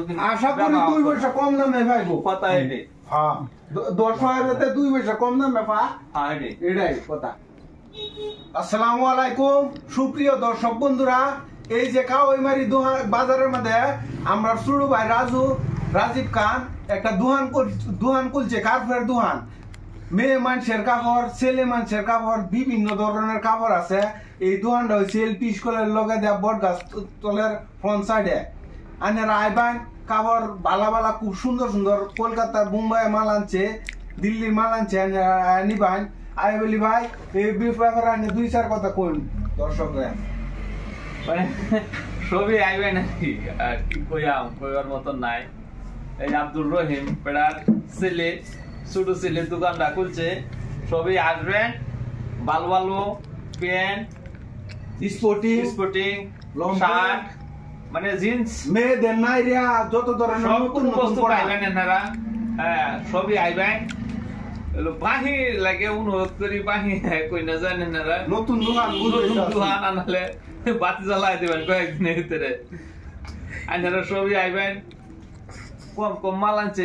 কোনোদিন আশা করি 2 পয়সা কম দামে পাইবো কথা এটি। হ্যাঁ 10 টাকাতে 2 পয়সা কম দামে পা হ্যাঁ এটি। এটাই কথা। আসসালামু আলাইকুম সুপ্রিয় দর্শক বন্ধুরা, এই যে কাওয়াইমারি বাজারের মধ্যে আমরা ছোট ভাই রাজীব খান একটা দোকান খুলছে, কাপড়ের দোকান। মেয়ে মানুষের কাপড়, ছেলে মানুষের কাপড়, বিভিন্ন ধরনের কাপড় আছে। এই দোকানটা হয়েছে এলপি স্কুলের লগে দেয়া বট গাছ তলের ফ্রন্ট সাইডে। আনারা আইবান কাপড় বালা বালা খুব সুন্দর সুন্দর কলকাতার মুম্বাই মাল আনছে, দিল্লির মাল আনছে, নিবান আই বলি ভাই এই ব্যাপারে আনে 2-4 কথা কোন দর্শকরা মানে সবই আইবে নাকি আর কি কইবার মতন নাই। এই আব্দুর রহিম পেড়ার ছেলে, ছোট ছেলে দোকানটা খুলছে। সবই আসবেন, ভালো ভালো প্যান্ট, স্পোর্টিং শার্ট, মানে জিন্স, মেয়েদের নাইরা যত ধরনের সব নতুন বস্তু নতুন পাইবেন এনারা। হ্যাঁ সবই আইবেন। বাহি লাগে অনুরোধ করি, বাহি কই না জানেন এনারা নতুন দোকান আনালে বাতি জ্বালাই দিবেন কয়েকদিনের ভিতরে। আপনারা সবই আইবেন। কম কম মাল আনছে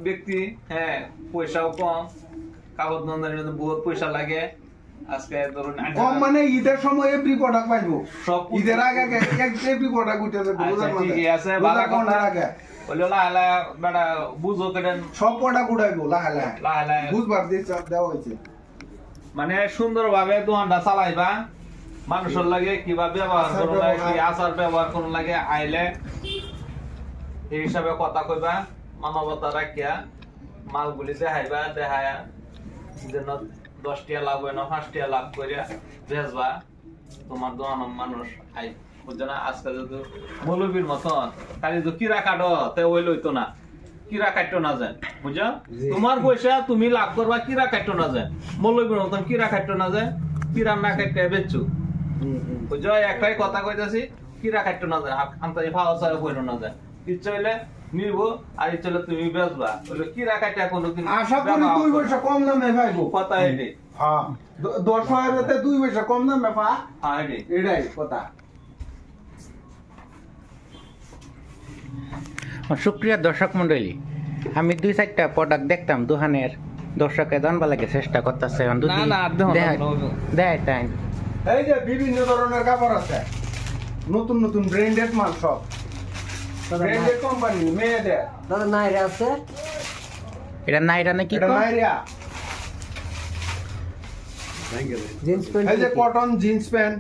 ব্যক্তি, হ্যাঁ পয়সাও কম, কাগজ নন্দানির মধ্যে বহুত পয়সা লাগে। আজকে ধরুন কম মানে ঈদের সময় এভরি প্রোডাক্ট পাইবো, সব ঈদের আগে এভরি প্রোডাক্ট উঠে যাবে। ঠিক আছে, ভালো কথা আগে বলে লালা বেটা বুঝো কেন সব প্রোডাক্ট উঠাইবো লাহে লাহে লালা বুঝবার দিয়ে চাপ দেওয়া হয়েছে। মানে সুন্দরভাবে দোকানটা চালাইবা, মানুষের লাগে কিভাবে ব্যবহার করো লাগে, কি আচার ব্যবহার করো লাগে, আইলে এই হিসাবে কথা কইবা, মানবতা রাখিয়া মালগুলি দেখাইবা, দেখায়া যেন 10 টাকা লাভ হয় না 5 টাকা লাভ করিয়া বেচবা। তোমার দোকান মানুষ আই বুঝছো না। আজকে যদি মৌলবীর মতন খালি তো কিরা কাটো তে ওই লইতো না, কিরা কাটতো না যায় বুঝছো। তোমার পয়সা তুমি লাভ করবা, কিরা কাটতো না যায়। মৌলবীর মতন কিরা কাটতো না যায়, কিরা না কাটতে বেচছো বুঝছো। একটাই কথা কইতাছি, কিরা কাটতো না যায়, আন্তাজি ফাও সারা কইতো না যায়। ইচ্ছা হইলে নিব আর ইচ্ছা হইলে তুমি বেচবা। বলে কিরা কাটা কোনোদিন আশা করি 2 পয়সা কম দামে পাইবো কথা এটি। হ্যাঁ 10 টাকাতে 2 পয়সা কম দামে পা হ্যাঁ এটি। এটাই কথা। সুপ্রিয় দর্শক মন্ডলী, আমি 2-4টা প্রোডাক্ট দেখতাম দোকানের, দর্শকে জানবা লাগে চেষ্টা করতেছে। তাই এই যে বিভিন্ন ধরনের কাপড় আছে, নতুন নতুন ব্র্যান্ডেড মাল, সব ব্র্যান্ডেড কোম্পানি মেয়েদের। দাদা নাইরা আছে, এটা নাইরা নাকি? এটা নাইরা জিন্স প্যান্ট, এই যে কটন জিন্স প্যান্ট,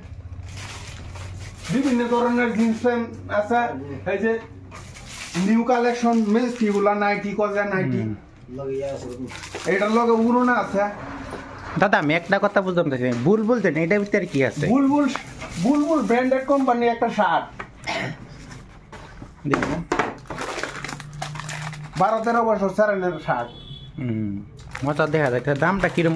বিভিন্ন ধরনের জিন্স প্যান্ট আছে। এই যে নিউ কালেকশন মেস্টি গুলা নাইটি, কজা নাইটি, এটার লগে উড়না আছে। দাদা আমি একটা কথা বুঝলাম না, ভুল বলছেন, এটার ভিতরে কি আছে? বুলবুল ব্র্যান্ডেড কোম্পানি একটা শার্ট, দেখুন 12-13 বছর স্যারেনের শার্ট। মজা দেখা যাচ্ছে। দামটা কিরকম?